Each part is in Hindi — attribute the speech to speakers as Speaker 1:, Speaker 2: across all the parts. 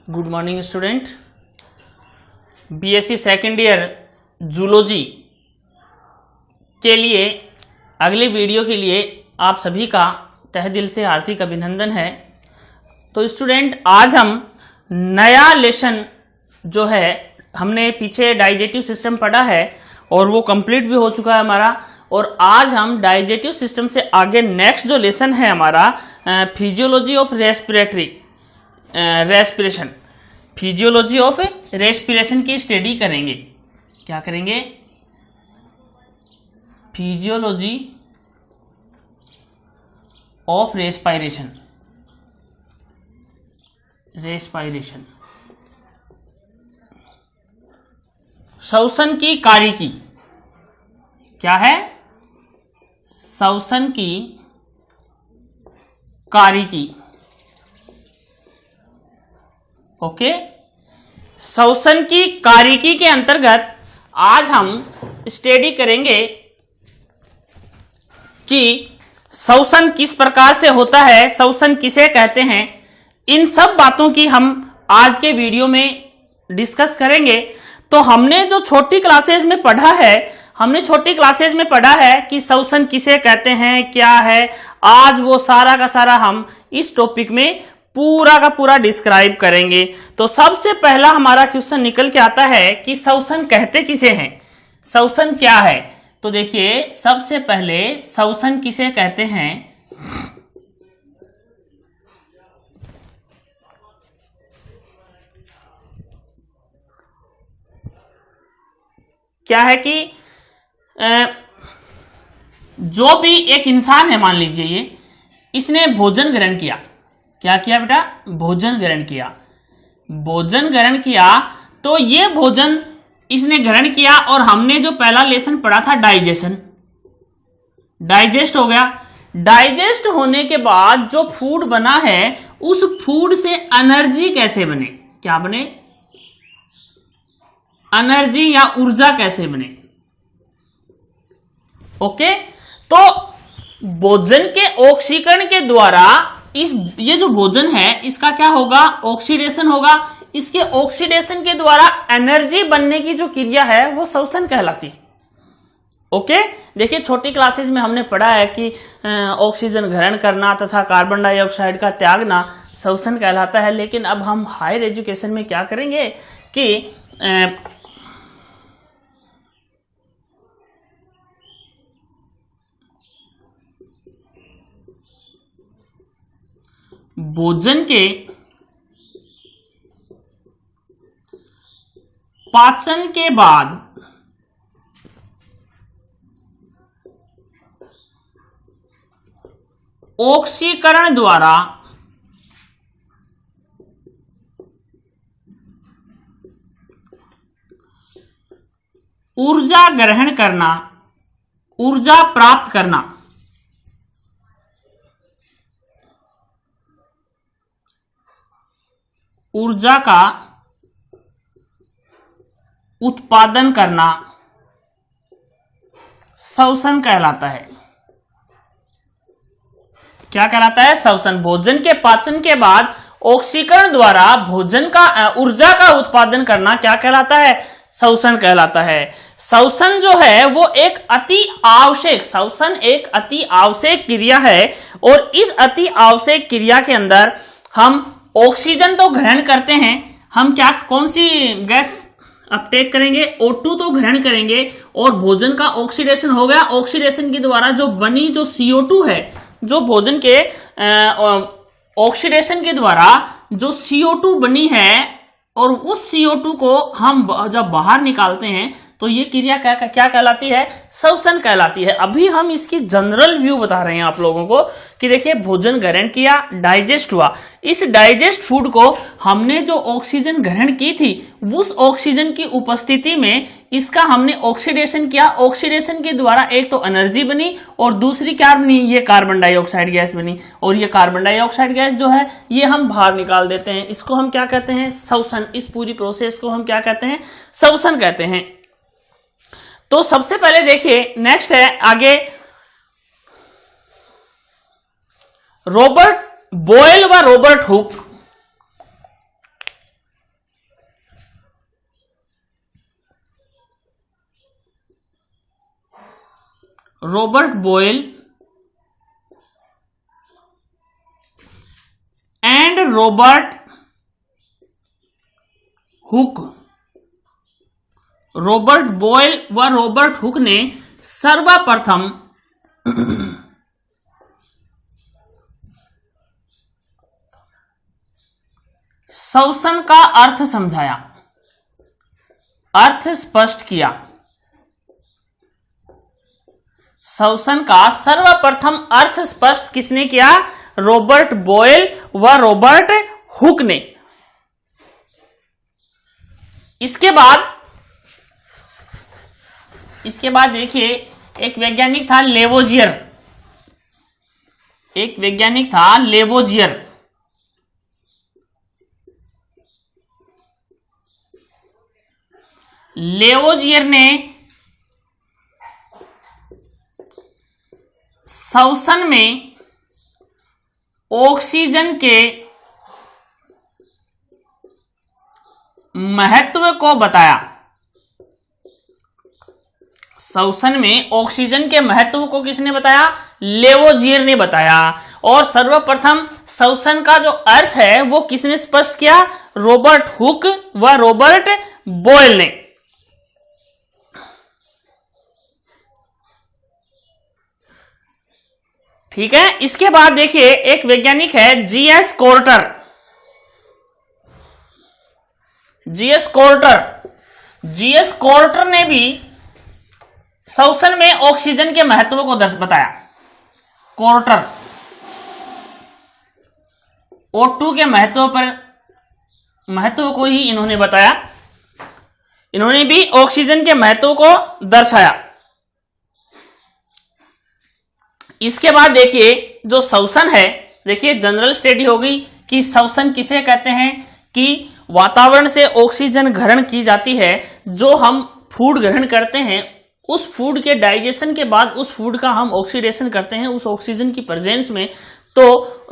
Speaker 1: Good morning student. BSc second year zoology के लिए अगले वीडियो के लिए आप सभी का तहे दिल से हार्दिक अभिनंदन है। तो स्टूडेंट, आज हम नया लेसन जो है, हमने पीछे डाइजेस्टिव सिस्टम पढ़ा है और वो कंप्लीट भी हो चुका है हमारा, और आज हम डाइजेस्टिव सिस्टम से आगे नेक्स्ट जो लेसन है हमारा physiology of respiration, physiology of respiration की स्टडी करेंगे। क्या करेंगे? Physiology of respiration. श्वसन की कारिकी क्या है? श्वसन की कारिकी। ओके, श्वसन की कारिकी के अंतर्गत आज हम स्टडी करेंगे कि श्वसन किस प्रकार से होता है, श्वसन किसे कहते हैं। इन सब बातों की हम आज के वीडियो में डिस्कस करेंगे। तो हमने जो छोटी क्लासेज में पढ़ा है, कि श्वसन किसे कहते हैं, क्या है, आज वो सारा का सारा हम इस टॉपिक में पूरा का पूरा डिस्क्राइब करेंगे। तो सबसे पहला हमारा क्वेश्चन निकल के आता है कि श्वसन कहते किसे हैं, श्वसन क्या है। तो देखिए, सबसे पहले श्वसन किसे कहते हैं। क्या है कि जो भी एक इंसान है, मान लीजिए ये, इसने भोजन ग्रहण किया। क्या किया बेटा? भोजन ग्रहण किया। भोजन ग्रहण किया तो ये भोजन इसने ग्रहण किया, और हमने जो पहला लेसन पढ़ा था डाइजेशन, डाइजेस्ट हो गया। डाइजेस्ट होने के बाद जो फूड बना है, उस फूड से एनर्जी कैसे बने, क्या बने, एनर्जी या ऊर्जा कैसे बने। ओके, तो भोजन के ऑक्सीकरण के द्वारा ये जो भोजन है इसका क्या होगा? ऑक्सीडेशन होगा। इसके ऑक्सीडेशन के द्वारा एनर्जी बनने की जो क्रिया है वो श्वसन कहलाती है। ओके, देखिए छोटी क्लासेस में हमने पढ़ा है कि ऑक्सीजन ग्रहण करना तथा कार्बन डाइऑक्साइड का त्यागना श्वसन कहलाता है। लेकिन अब हम हायर एजुकेशन में क्या करेंगे कि भोजन के पाचन के बाद ऑक्सीकरण द्वारा ऊर्जा ग्रहण करना, ऊर्जा प्राप्त करना, ऊर्जा का उत्पादन करना श्वसन कहलाता है। क्या कहलाता है? श्वसन। भोजन के पाचन के बाद ऑक्सीकरण द्वारा भोजन का ऊर्जा का उत्पादन करना क्या कहलाता है? श्वसन कहलाता है। श्वसन जो है वो एक अति आवश्यक क्रिया है, और इस अति आवश्यक क्रिया के अंदर हम ऑक्सीजन तो ग्रहण करते हैं, हम कौन सी गैस अपटेक करेंगे? O2 तो ग्रहण करेंगे, और भोजन का ऑक्सीडेशन हो गया। ऑक्सीडेशन के द्वारा जो बनी जो CO2 है, जो भोजन के ऑक्सीडेशन के द्वारा जो CO2 बनी है, और उस CO2 को हम जब बाहर निकालते हैं तो ये क्रिया क्या कहलाती है? श्वसन कहलाती है। अभी हम इसकी जनरल व्यू बता रहे हैं आप लोगों को कि देखिए, भोजन ग्रहण किया, डाइजेस्ट हुआ। इस डाइजेस्ट फूड को हमने जो ऑक्सीजन ग्रहण की थी, उस ऑक्सीजन की उपस्थिति में इसका हमने ऑक्सीडेशन किया। ऑक्सीडेशन के द्वारा एक तो एनर्जी बनी, और दूसरी क्या बनी? ये कार्बन डाइऑक्साइड गैस बनी। और ये कार्बन डाइऑक्साइड गैस जो है ये हम बाहर निकाल देते हैं। इसको हम क्या कहते हैं? श्वसन। इस पूरी प्रोसेस को हम क्या कहते हैं? श्वसन कहते हैं। तो सबसे पहले देखिए, नेक्स्ट है आगे, रॉबर्ट बोयल व Robert Hooke Robert Boyle and Robert Hooke. Robert Boyle व रॉबर्ट हुक ने सर्वप्रथम श्वसन का अर्थ समझाया, अर्थ स्पष्ट किया। श्वसन का सर्वप्रथम अर्थ स्पष्ट किसने किया? रॉबर्ट बॉयल व रॉबर्ट हुक ने। इसके बाद देखिए एक वैज्ञानिक था लेवोजियर। एक वैज्ञानिक था लेवोजियर। लेवोजियर ने श्वसन में ऑक्सीजन के महत्व को बताया। श्वसन में ऑक्सीजन के महत्व को किसने बताया? लेवोजियर ने बताया। और सर्वप्रथम श्वसन का जो अर्थ है वो किसने स्पष्ट किया? रॉबर्ट हुक व रॉबर्ट बॉयल ने। ठीक है। इसके बाद देखिए एक वैज्ञानिक है जीएस कोर्टर। जीएस कोर्टर ने भी श्वसन में ऑक्सीजन के महत्व को बताया। कोर्टर O2 के महत्व को ही इन्होंने बताया। इन्होंने भी ऑक्सीजन के महत्व को दर्शाया। इसके बाद देखिए जो श्वसन है, देखिए जनरल स्टडी हो गई कि श्वसन किसे कहते हैं कि वातावरण से ऑक्सीजन ग्रहण की जाती है। जो हम फूड ग्रहण करते हैं उस फूड के डाइजेशन के बाद उस फूड का हम ऑक्सीडेशन करते हैं उस ऑक्सीजन की प्रेजेंस में, तो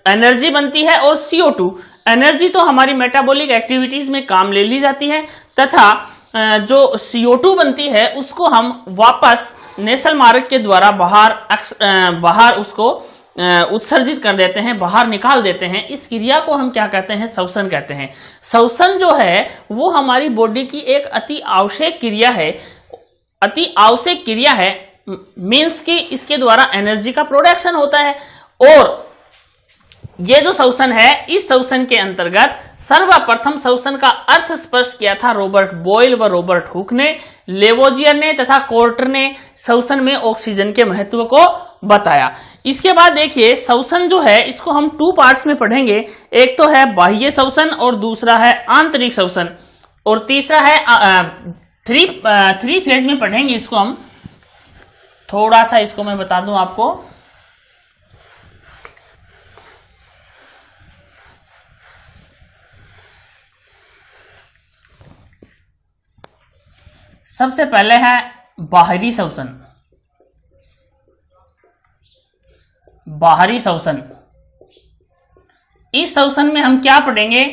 Speaker 1: एनर्जी बनती है। और CO2 एनर्जी तो हमारी मेटाबॉलिक एक्टिविटीज में काम ले ली जाती है, तथा जो CO2 बनती है उसको हम वापस नेसल मार्ग के द्वारा बाहर उसको उत्सर्जित कर देते हैं, बाहर निकाल देते हैं। इस क्रिया को हम क्या कहते हैं? श्वसन कहते हैं। श्वसन जो है वो हमारी बॉडी की एक अति आवश्यक क्रिया है। अति आवश्यक क्रिया है मीन्स कि इसके द्वारा एनर्जी का प्रोडक्शन होता है। और ये जो श्वसन है, इस श्वसन के अंतर्गत सर्वप्रथम श्वसन का अर्थ स्पष्ट किया था रॉबर्ट बॉयल व रॉबर्ट हुक ने। लेवोजियर ने तथा कोर्टर ने श्वसन में ऑक्सीजन के महत्व को बताया। इसके बाद देखिए श्वसन जो है इसको हम 2 पार्ट्स में पढ़ेंगे। एक तो है बाह्य श्वसन और दूसरा है आंतरिक श्वसन, और तीसरा है 3 फेज में पढ़ेंगे। इसको हम थोड़ा सा इसको मैं बता दूं आपको। सबसे पहले है बाहरी श्वसन। बाहरी श्वसन, इस श्वसन में हम क्या पढ़ेंगे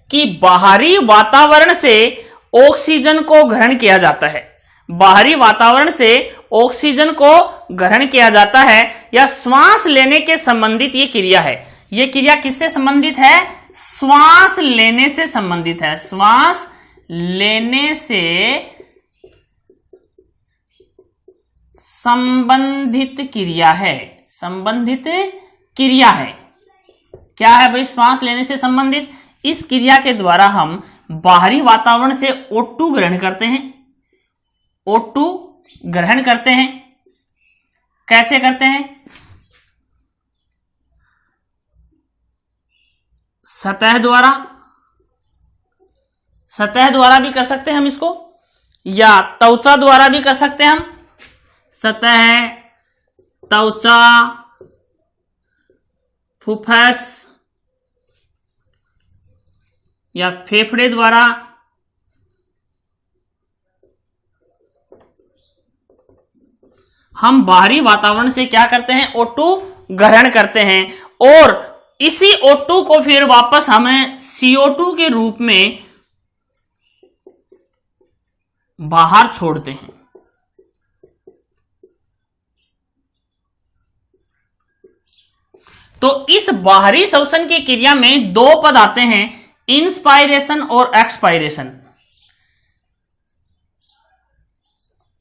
Speaker 1: कि बाहरी वातावरण से ऑक्सीजन को ग्रहण किया जाता है। बाहरी वातावरण से ऑक्सीजन को ग्रहण किया जाता है या श्वास लेने के संबंधित ये क्रिया है। ये क्रिया किससे संबंधित है? श्वास लेने से संबंधित है। श्वास लेने से संबंधित क्रिया है। संबंधित क्रिया है। क्या है भाई? श्वास लेने से संबंधित। इस क्रिया के द्वारा हम बाहरी वातावरण से O2 ग्रहण करते हैं। O2 ग्रहण करते हैं। कैसे करते हैं? सतह द्वारा भी कर सकते हैं हम इसको, या त्वचा द्वारा भी कर सकते हैं हम। सतह, त्वचा, फुफ्फुस या फेफड़े द्वारा। हम बाहरी वातावरण से क्या करते हैं? O2 ग्रहण करते हैं और इसी O2 को फिर वापस हमें CO2 के रूप में बाहर छोड़ते हैं। तो इस बाहरी श्वसन की क्रिया में दो पद आते हैं, इंस्पायरेशन और एक्सपायरेशन।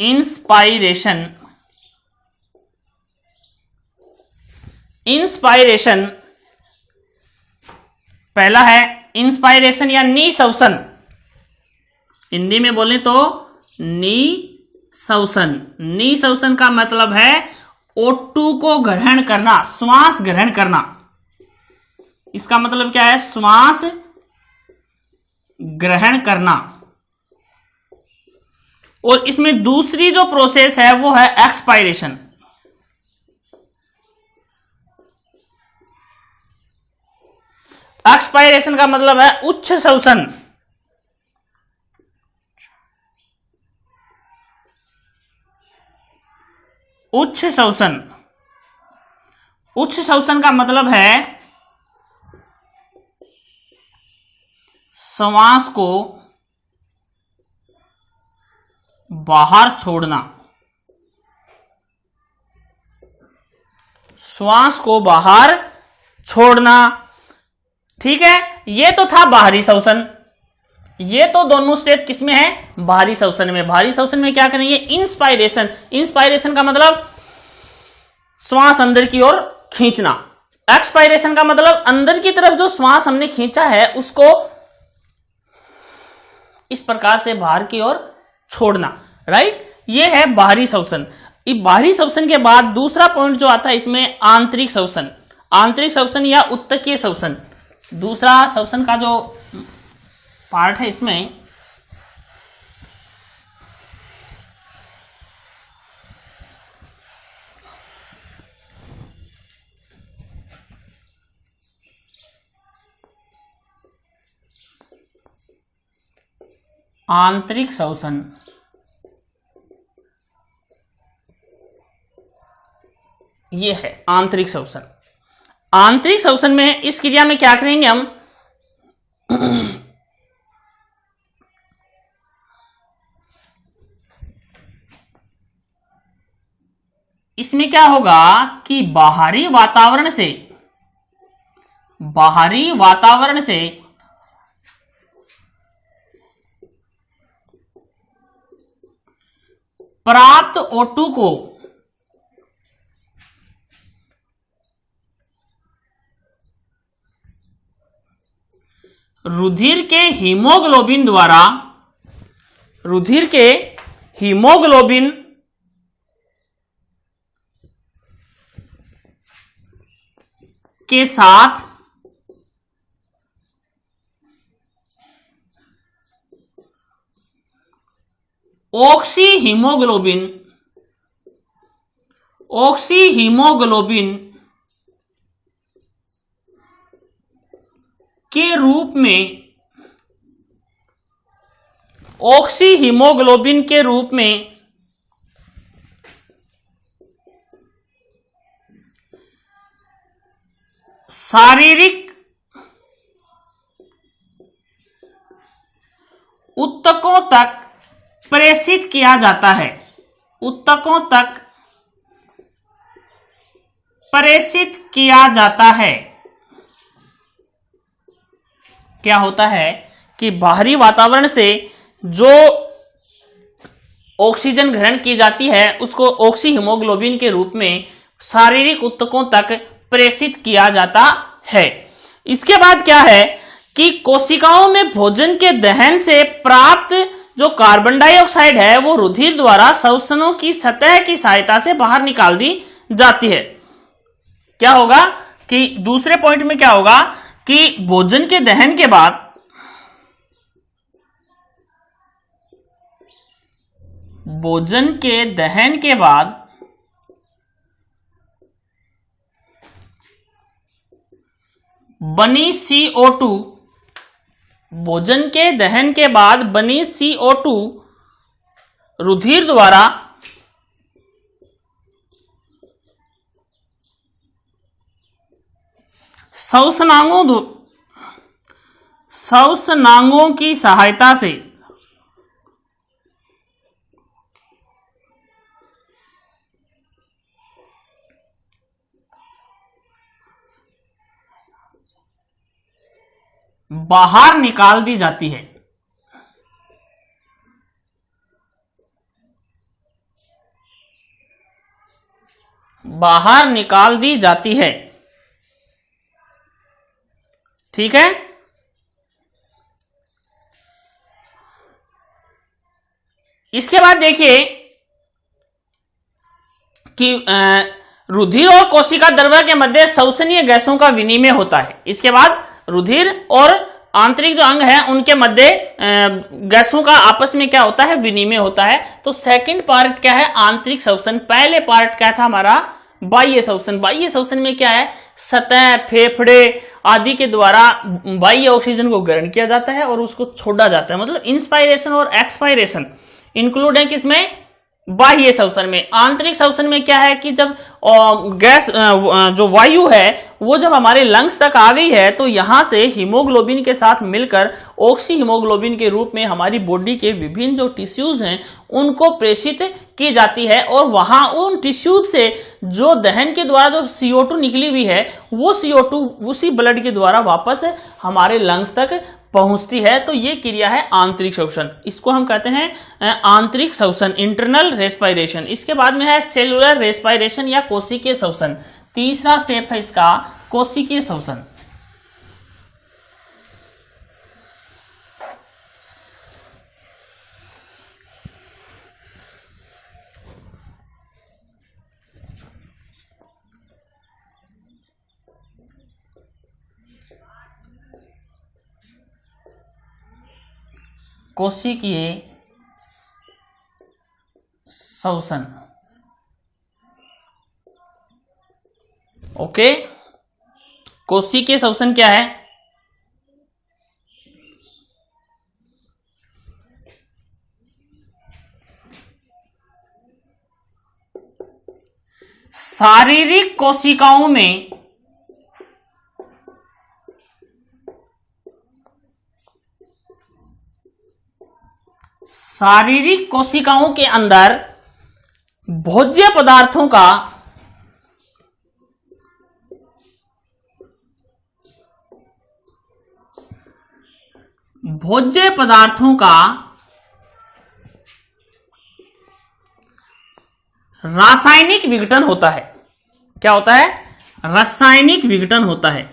Speaker 1: इंस्पायरेशन, इंस्पायरेशन पहला है इंस्पायरेशन या निःश्वसन, हिंदी में बोले तो निःश्वसन। निःश्वसन का मतलब है O2 को ग्रहण करना, श्वास ग्रहण करना। इसका मतलब क्या है? श्वास ग्रहण करना। और इसमें दूसरी जो प्रोसेस है वो है एक्सपायरेशन। एक्सपायरेशन का मतलब है उच्च श्वसन। उच्च श्वसन, उच्च श्वसन का मतलब है श्वास को बाहर छोड़ना, श्वास को बाहर छोड़ना। ठीक है, ये तो था बाहरी श्वसन। ये तो दोनों स्टेप किसमें है? बाहरी श्वसन में। बाहरी श्वसन में क्या करेंगे? इंस्पायरेशन। इंस्पायरेशन का मतलब श्वास अंदर की ओर खींचना। एक्सपायरेशन का मतलब अंदर की तरफ जो श्वास हमने खींचा है उसको इस प्रकार से बाहर की ओर छोड़ना। राइट, ये है बाहरी श्वसन। बाहरी श्वसन के बाद दूसरा पॉइंट जो आता है इसमें आंतरिक श्वसन। आंतरिक श्वसन या उत्तकीय श्वसन, दूसरा श्वसन का जो पार्ट है इसमें आंतरिक श्वसन। ये है आंतरिक श्वसन। आंतरिक श्वसन में इस क्रिया में क्या करेंगे हम? इसमें क्या होगा कि बाहरी वातावरण से प्राप्त O2 को रुधिर के हीमोग्लोबिन के साथ ऑक्सी हीमोग्लोबिन के रूप में शारीरिक ऊतकों तक प्रेषित किया जाता है। ऊतकों तक प्रेषित किया जाता है। क्या होता है कि बाहरी वातावरण से जो ऑक्सीजन ग्रहण की जाती है उसको ऑक्सी हीमोग्लोबिन के रूप में शारीरिक ऊतकों तक प्रेषित किया जाता है। इसके बाद क्या है कि कोशिकाओं में भोजन के दहन से प्राप्त जो कार्बन डाइऑक्साइड है वो रुधिर द्वारा श्वसनों की सतह की सहायता से बाहर निकाल दी जाती है। क्या होगा कि दूसरे पॉइंट में क्या होगा कि भोजन के दहन के बाद बनी CO2, भोजन के दहन के बाद बनी CO2 रुधिर द्वारा श्वसनांगों की सहायता से बाहर निकाल दी जाती है। बाहर निकाल दी जाती है। ठीक है। इसके बाद देखिए कि रुधिर और कोशिका द्रव्य के मध्य श्वसनीय गैसों का विनिमय होता है। इसके बाद रुधिर और आंतरिक जो अंग है उनके मध्य गैसों का आपस में क्या होता है, विनिमय होता है। तो सेकंड पार्ट क्या है, आंतरिक श्वसन। पहले पार्ट क्या था हमारा, बाह्य श्वसन। बाह्य श्वसन में क्या है, सतह, फेफड़े आदि के द्वारा बाह्य ऑक्सीजन को ग्रहण किया जाता है और उसको छोड़ा जाता है। मतलब इंस्पायरेशन और एक्सपायरेशन इंक्लूड है किसमें, बाह्य श्वसन में। आंतरिक श्वसन में क्या है कि जब गैस जो वायु है वो जब हमारे लंग्स तक आ गई है तो यहां से हीमोग्लोबिन के साथ मिलकर ऑक्सी हीमोग्लोबिन के रूप में हमारी बॉडी के विभिन्न जो टिश्यूज हैं उनको प्रेषित की जाती है और वहां उन टिश्यूज से जो दहन के द्वारा जो CO2 निकली हुई है वो CO2 उसी ब्लड के द्वारा वापस हमारे लंग्स तक पहुंचती है। तो ये क्रिया है आंतरिक श्वसन। इसको हम कहते हैं आंतरिक श्वसन, इंटरनल रेस्पिरेशन। इसके बाद में है सेलुलर रेस्पिरेशन या कोशिकीय श्वसन। तीसरा स्टेप है इसका कोशिकीय श्वसन। कोशिकीय श्वसन। ओके, कोशिकीय श्वसन क्या है, शारीरिक कोशिकाओं में शारीरिक कोशिकाओं के अंदर भोज्य पदार्थों का रासायनिक विघटन होता है। क्या होता है, रासायनिक विघटन होता है।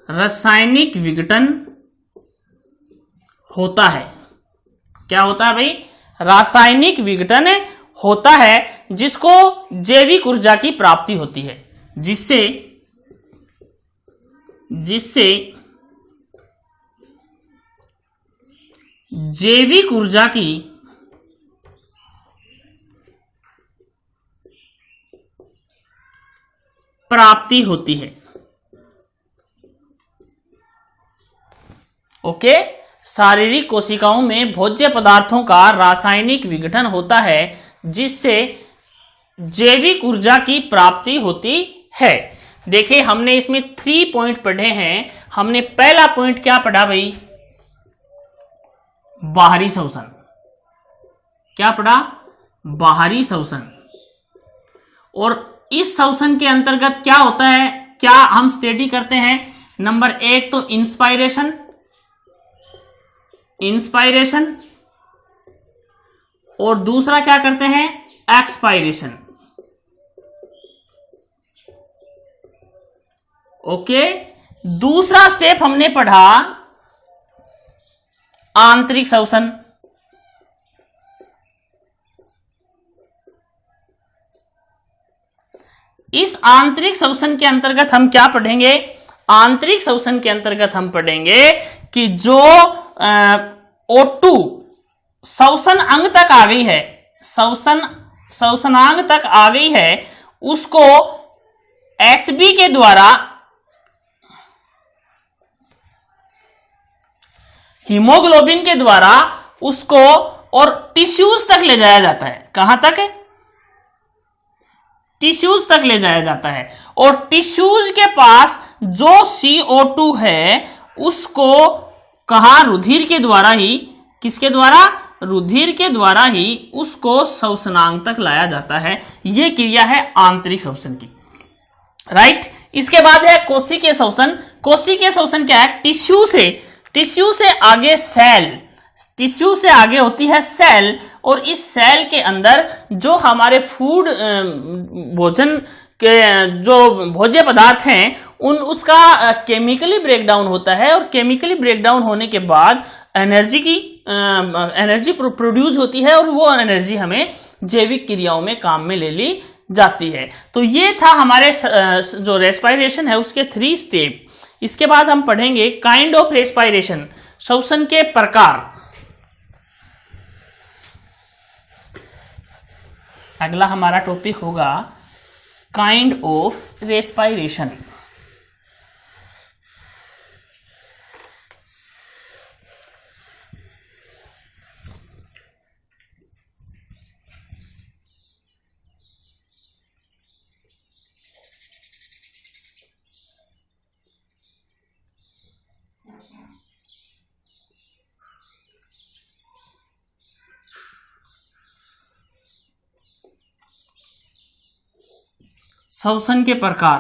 Speaker 1: रासायनिक विघटन होता है। क्या होता है भाई, रासायनिक विघटन होता है जिसको जैविक ऊर्जा की प्राप्ति होती है, जिससे जैविक ऊर्जा की प्राप्ति होती है। ओके, शारीरिक कोशिकाओं में भोज्य पदार्थों का रासायनिक विघटन होता है जिससे जैविक ऊर्जा की प्राप्ति होती है। देखिए हमने इसमें 3 पॉइंट पढ़े हैं। हमने पहला पॉइंट क्या पढ़ा भाई, बाहरी श्वसन। क्या पढ़ा, बाहरी श्वसन। और इस श्वसन के अंतर्गत क्या होता है, क्या हम स्टडी करते हैं, नंबर 1 तो इंस्पायरेशन और दूसरा क्या करते हैं, एक्सपायरेशन। ओके, दूसरा स्टेप हमने पढ़ा आंतरिक श्वसन। इस आंतरिक श्वसन के अंतर्गत हम क्या पढ़ेंगे, आंतरिक श्वसन के अंतर्गत हम पढ़ेंगे कि जो O2 श्वसन अंग तक आ गई है, श्वसनांग तक आ गई है, उसको Hb के द्वारा हीमोग्लोबिन के द्वारा उसको और टिश्यूज तक ले जाया जाता है। कहां तक है, टिश्यूज तक ले जाया जाता है। और टिश्यूज के पास जो CO2 है उसको कहा, रुधिर के द्वारा ही, किसके द्वारा, रुधिर के द्वारा ही उसको श्वसनांग तक लाया जाता है। यह क्रिया है आंतरिक श्वसन की, राइट। इसके बाद है कोशिकीय श्वसन। कोशिकीय श्वसन क्या है? टिश्यू से आगे सेल, टिश्यू से आगे होती है सेल, और इस सेल के अंदर जो हमारे फूड भोजन के जो भोज्य पदार्थ हैं उसका केमिकली ब्रेकडाउन होता है, और केमिकली ब्रेकडाउन होने के बाद एनर्जी प्रोड्यूस होती है, और वो एनर्जी हमें जैविक क्रियाओं में काम में ले ली जाती है। तो ये था हमारे जो रेस्पिरेशन है उसके 3 स्टेप। इसके बाद हम पढ़ेंगे काइंड ऑफ रेस्पिरेशन, श्वसन के प्रकार। अगला हमारा टॉपिक होगा काइंड ऑफ रेस्पिरेशन। श्वसन के प्रकार।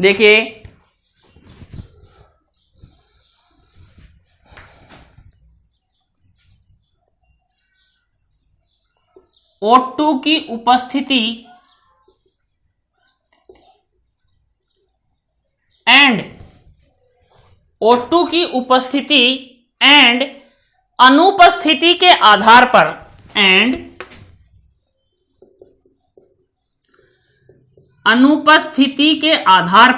Speaker 1: देखिए O2 की उपस्थिति एंड O2 की उपस्थिति एंड अनुपस्थिति के आधार पर अनुपस्थिति के आधार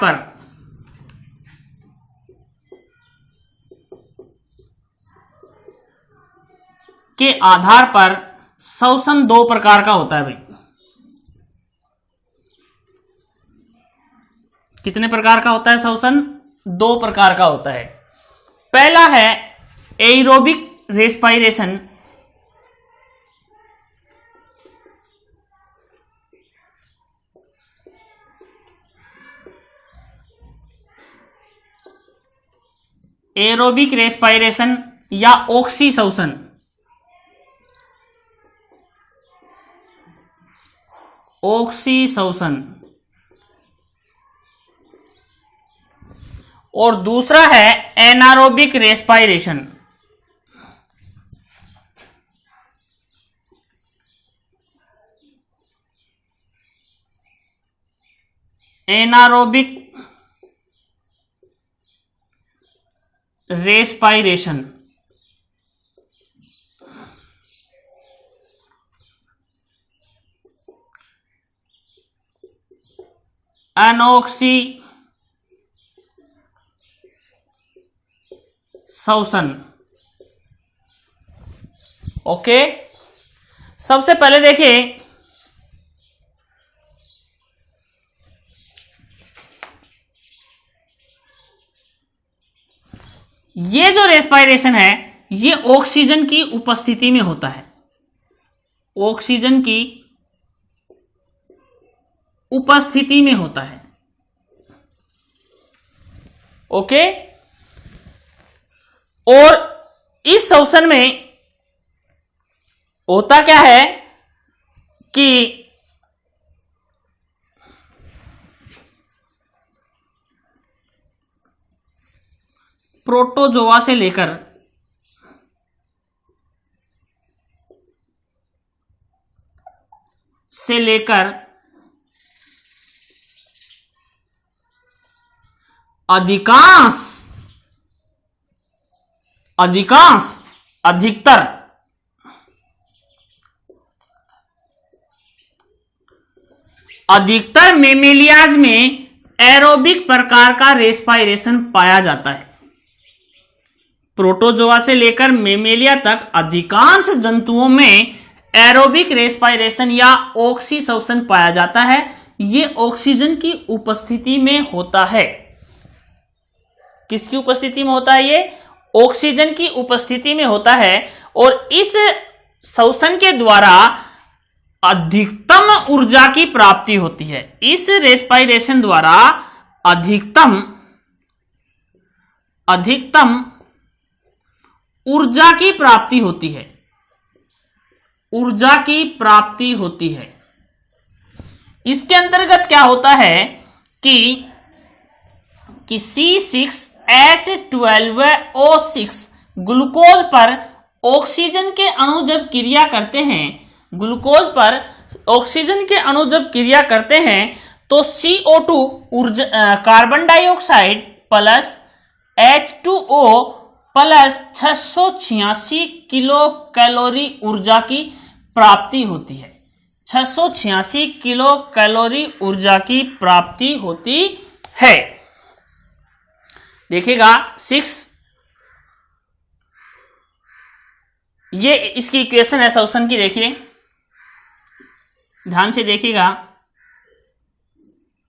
Speaker 1: पर श्वसन 2 प्रकार का होता है भाई। कितने प्रकार का होता है श्वसन? 2 प्रकार का होता है। पहला है एरोबिक रेस्पिरेशन, एरोबिक रेस्पिरेशन या ऑक्सी श्वसन। ऑक्सी श्वसन। और दूसरा है एनारोबिक रेस्पिरेशन। Anaerobic respiration. अनॉक्सी श्वसन। ओके, सबसे पहले देखिए ये जो रेस्पिरेशन है ये ऑक्सीजन की उपस्थिति में होता है। ऑक्सीजन की उपस्थिति में होता है। ओके, और इस श्वसन में होता क्या है कि प्रोटोजोआ से लेकर अधिकतर मेमेलियाज में एरोबिक प्रकार का रेस्पिरेशन पाया जाता है। प्रोटोजोआ से लेकर मेमेलिया तक अधिकांश जंतुओं में एरोबिक रेस्पिरेशन या ऑक्सी श्वसन पाया जाता है। यह ऑक्सीजन की उपस्थिति में होता है। किसकी उपस्थिति में होता है? ये ऑक्सीजन की उपस्थिति में होता है। और इस श्वसन के द्वारा अधिकतम ऊर्जा की प्राप्ति होती है। इस रेस्पिरेशन द्वारा अधिकतम ऊर्जा की प्राप्ति होती है, ऊर्जा की प्राप्ति होती है। इसके अंतर्गत क्या होता है कि C6H12O6 ग्लूकोज पर ऑक्सीजन के अणु जब क्रिया करते हैं, ग्लूकोज पर ऑक्सीजन के अणु जब क्रिया करते हैं तो CO2 carbon dioxide plus H2O plus 686 kilo calorie ऊर्जा की प्राप्ति होती है। 686 किलो कैलोरी ऊर्जा की प्राप्ति होती है। देखिएगा 6, ये इसकी इक्वेशन है सॉल्यूशन की। देखिए ध्यान से देखिएगा,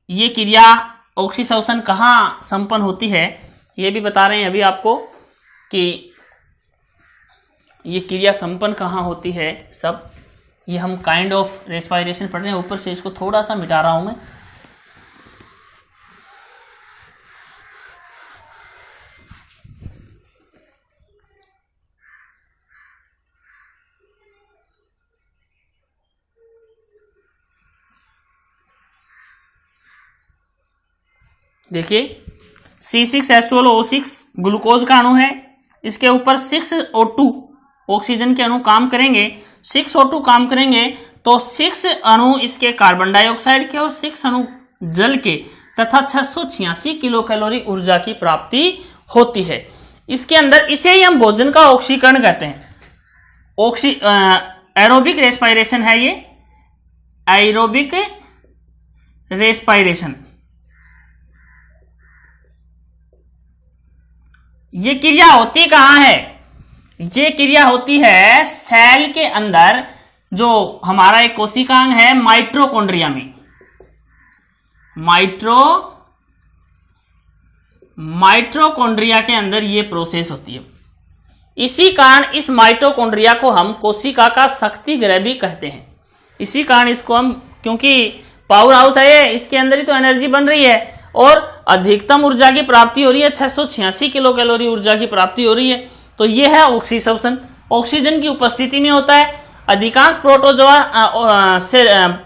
Speaker 1: ये क्रिया ऑक्सीसोशन कहां संपन्न होती है ये भी बता रहे हैं अभी आपको कि ये क्रिया संपन्न कहां होती है। सब ये हम काइंड ऑफ रेस्पिरेशन पढ़ रहे हैं। ऊपर से इसको थोड़ा सा मिटा रहा हूं मैं। देखिए C6H12O6 ग्लूकोज का अणु है, इसके ऊपर 6O2 ऑक्सीजन के अणु काम करेंगे। 6O2 काम करेंगे तो 6 अणु इसके कार्बन डाइऑक्साइड के और 6 अणु जल के तथा 686 किलो कैलोरी ऊर्जा की प्राप्ति होती है। इसके अंदर इसे ही हम भोजन का ऑक्सीकरण कहते हैं। एरोबिक रेस्पिरेशन है ये, एरोबिक रेस्पिरेशन। ये क्रिया होती कहां है? ये क्रिया होती है सेल के अंदर, जो हमारा एक कोशिकांग है माइटोकॉन्ड्रिया में। माइटोकॉन्ड्रिया के अंदर ये प्रोसेस होती है। इसी कारण इस माइटोकॉन्ड्रिया को हम कोशिका का शक्ति गृह भी कहते हैं। इसी कारण इसको हम, क्योंकि पावर हाउस है ये, इसके अंदर ही तो एनर्जी बन रही है और अधिकतम ऊर्जा की प्राप्ति हो रही है। 686 किलो कैलोरी ऊर्जा की प्राप्ति हो रही है। तो ये है ऑक्सीसोशन, ऑक्सीजन की उपस्थिति में होता है। अधिकांश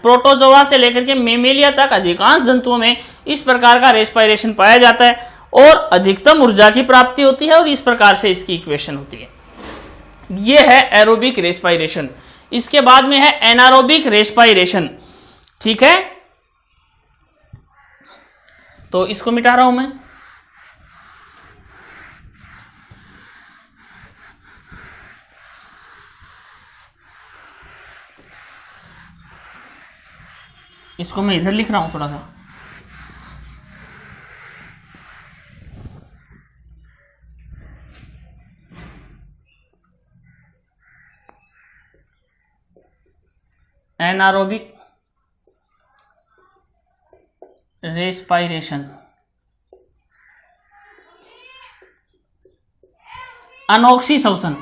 Speaker 1: प्रोटोजोआ से लेकर के मेमेलिया तक अधिकांश जंतुओं में इस प्रकार का रेस्पिरेशन पाया जाता है और अधिकतम ऊर्जा की प्राप्ति होती है और इस प्रकार से इसकी इक्वेशन होती है। यह है एरोबिक रेस्पिरेशन। इसके बाद में है एनारोबिक रेस्पिरेशन। ठीक है, तो इसको मिटा रहा हूं मैं। इसको मैं इधर लिख रहा हूं थोड़ा सा। एनारोबिक रेस्पिरेशन, अनऑक्सीसोशन।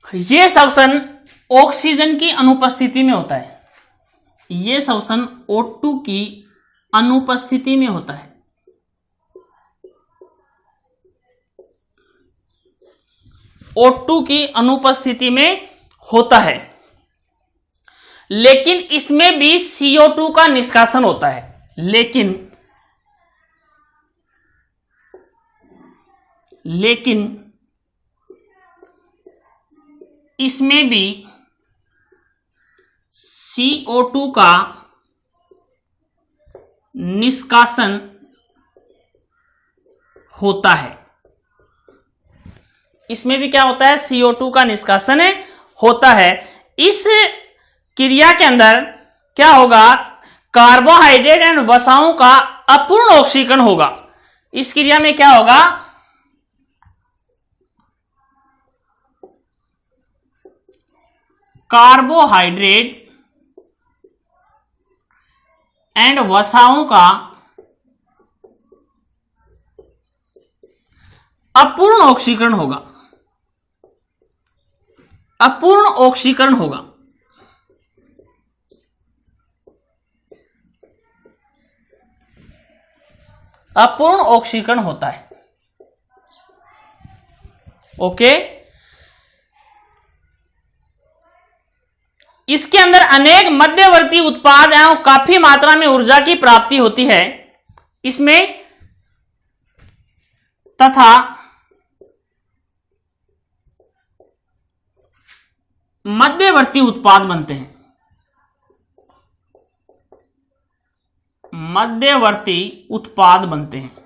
Speaker 1: ये श्वसन ऑक्सीजन की अनुपस्थिति में होता है। ये श्वसन O2 की अनुपस्थिति में होता है। O2 की अनुपस्थिति में होता है, लेकिन इसमें भी CO2 का निष्कासन होता है। लेकिन इसमें भी CO2 का निष्कासन होता है। इसमें भी क्या होता है? CO2 का निष्कासन होता है। इस क्रिया के अंदर क्या होगा? कार्बोहाइड्रेट एंड वसाओं का अपूर्ण ऑक्सीकरण होगा। इस क्रिया में क्या होगा? कार्बोहाइड्रेट एंड वसाओं का अपूर्ण ऑक्सीकरण होगा। अपूर्ण ऑक्सीकरण होगा। अपूर्ण ऑक्सीकरण होता है। ओके, इसके अंदर अनेक मध्यवर्ती उत्पाद एवं काफी मात्रा में ऊर्जा की प्राप्ति होती है इसमें, तथा मध्यवर्ती उत्पाद बनते हैं। मध्यवर्ती उत्पाद बनते हैं।